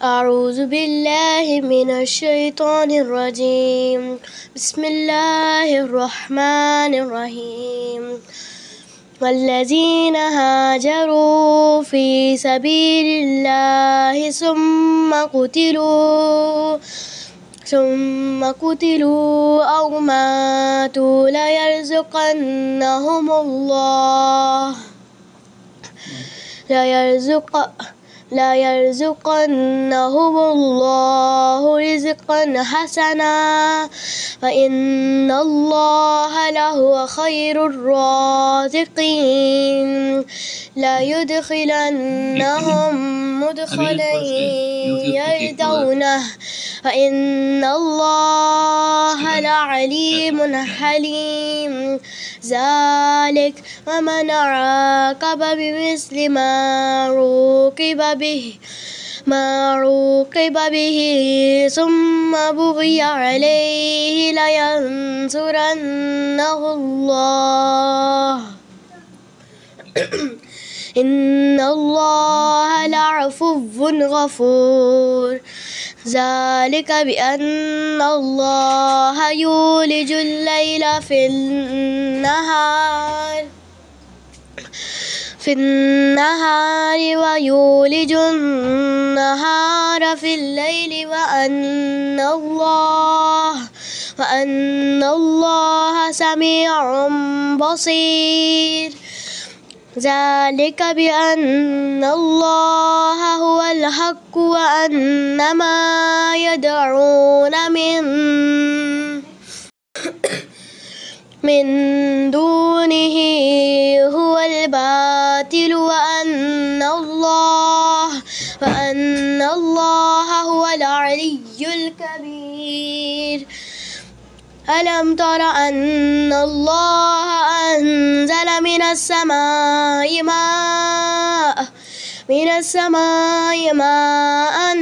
أعوذ بالله من الشيطان الرجيم. بسم الله الرحمن الرحيم. والذين هاجروا في سبيل الله ثم قتلوا أو ماتوا ليرزقنهم الله رزقا حسنا وإن الله لهو خير الرازقين. لا يدخلنهم مدخلا يرضونه وإن الله لعليم حليم. ذلك ومن عاقب بمثل ما عوقب به ثم بغي عليه لينصرنه الله إن الله لعفو غفور. ذلك بأن الله يولج الليل في النهار ويولج النهار في الليل وأن الله سميع بصير. ذلك بأن الله هو الحق وأن ما يدعون من دونه هو الباطل وأن الله هو العلي الكبير. ألم تر أن الله أنزل من السماء ماء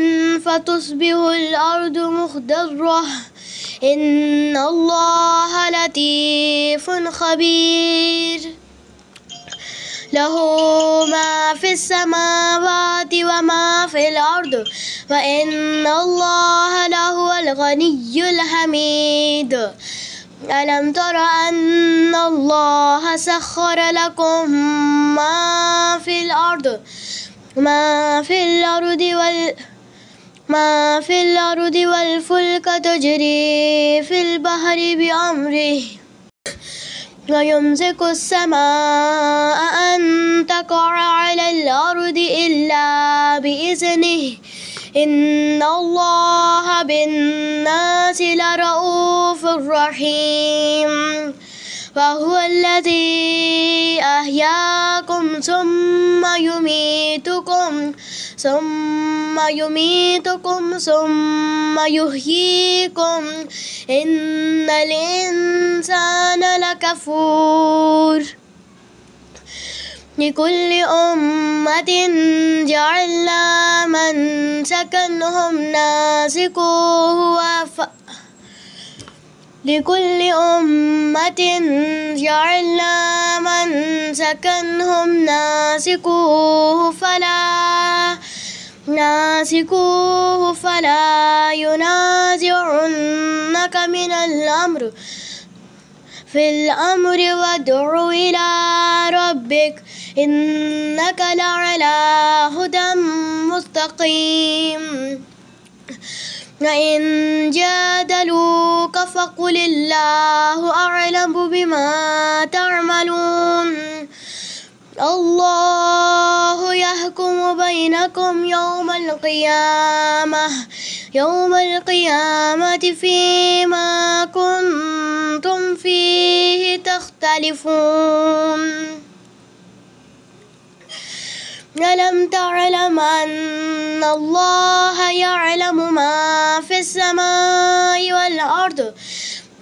فتصبح الأرض مخضرة إن الله لطيف خبير. له ما في السماوات وما في الأرض وإن الله لهو الغني الحميد. ألم تر أن الله سخر لكم ما في الأرض والفلك تجري في البحر بأمره ويمسك السماء أن تقع على الأرض إلا بإذنه إن الله بالناس لرؤوف رحيم. وهو الذي أحياكم ثم يميتكم ثم يحييكم إن الإنسان لكفور. لكل أمة جعلنا منسكنهم ناسكوه فلا ينازعنك في الأمر وادع إلى ربك إنك لعلى هدى مستقيم. وإن جادلوك فقل الله أعلم بما تعملون. الله يحكم بينكم يوم القيامة فيما كنتم فيه تختلفون. ألم تعلم أن الله يعلم ما في السماء والأرض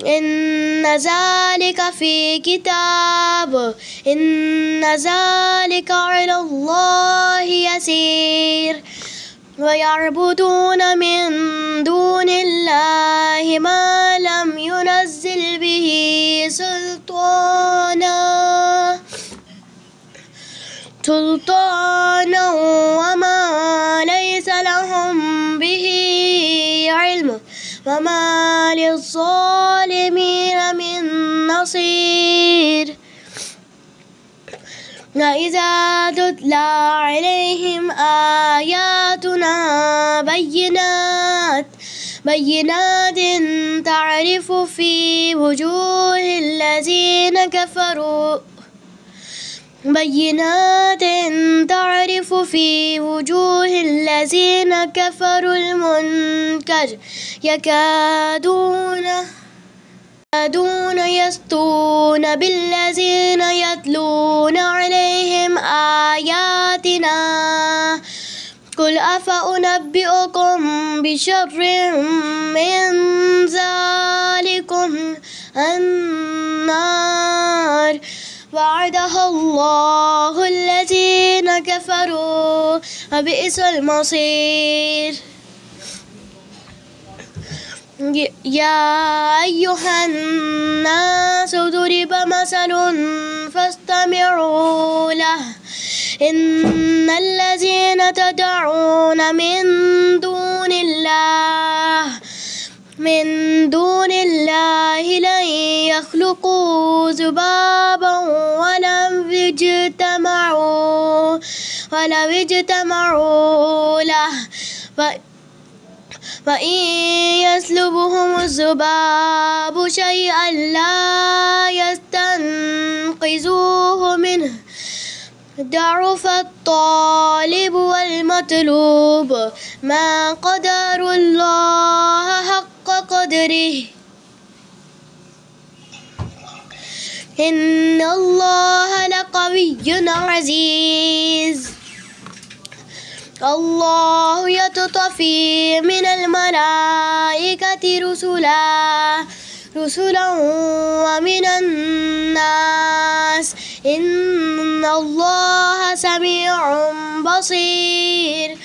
إن ذلك في كتاب إن ذلك على الله يسير. ويعبدون من دون الله ما لم ينزل به سلطانا وما ليس لهم وما للظالمين من نصير وإذا تتلى عليهم آياتنا بينات تعرف في وجوه الذين كفروا المنكر يكادون يسطون بالذين يتلون عليهم آياتنا قل أفأنبئكم بشر من ذلكم النار وعدها الله الذين كفروا وبئس المصير. يا أيها الناس ضرب مثل فاستمعوا له إن الذين تدعون من دون الله لن يخلقوا ذبابا ولو اجتمعوا له وإن يسلبهم الذباب شيئا لا يستنقذوه منه ضعف الطالب والمطلوب ما قدر الله حق قدره إن الله لقوي عزيز. الله يصطفي من الملائكة رسلا ومن الناس إن الله سميع بصير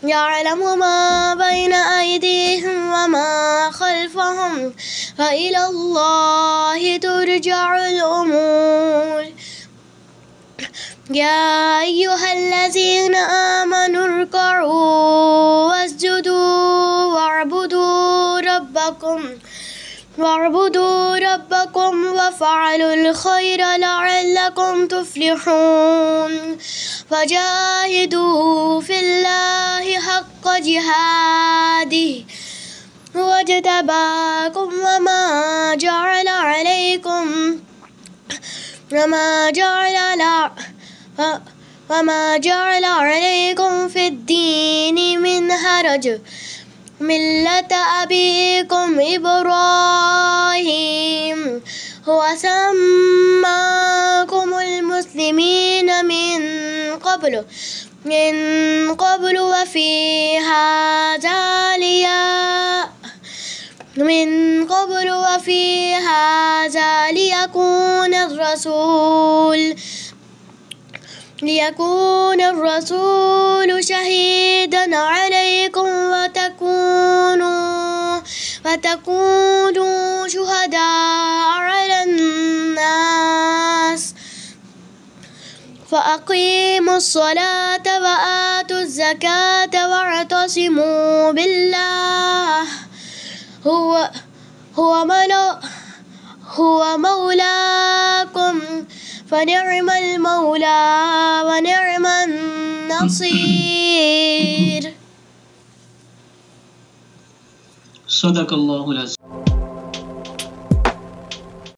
يعلم ما بين أيديهم وما خلفهم وإلى الله ترجع الأمور. يا أيها الذين آمنوا اركعوا واسجدوا واعبدوا ربكم وافعلوا الخير لعلكم تفلحون وجاهدوا في الله حق جهاده هو اجتباكم وما جعل عليكم في الدين من حرج ملة أبيكم إبراهيم هو سماكم المسلمين من قبل وفي هذا ليكون الرسول شهيدا عليكم وتكونوا شهداء على الناس فأقيموا الصلاة وآتوا الزكاة واعتصموا بالله هو مولاكم فنعم المولى ونعم النصير. صدق الله العظيم.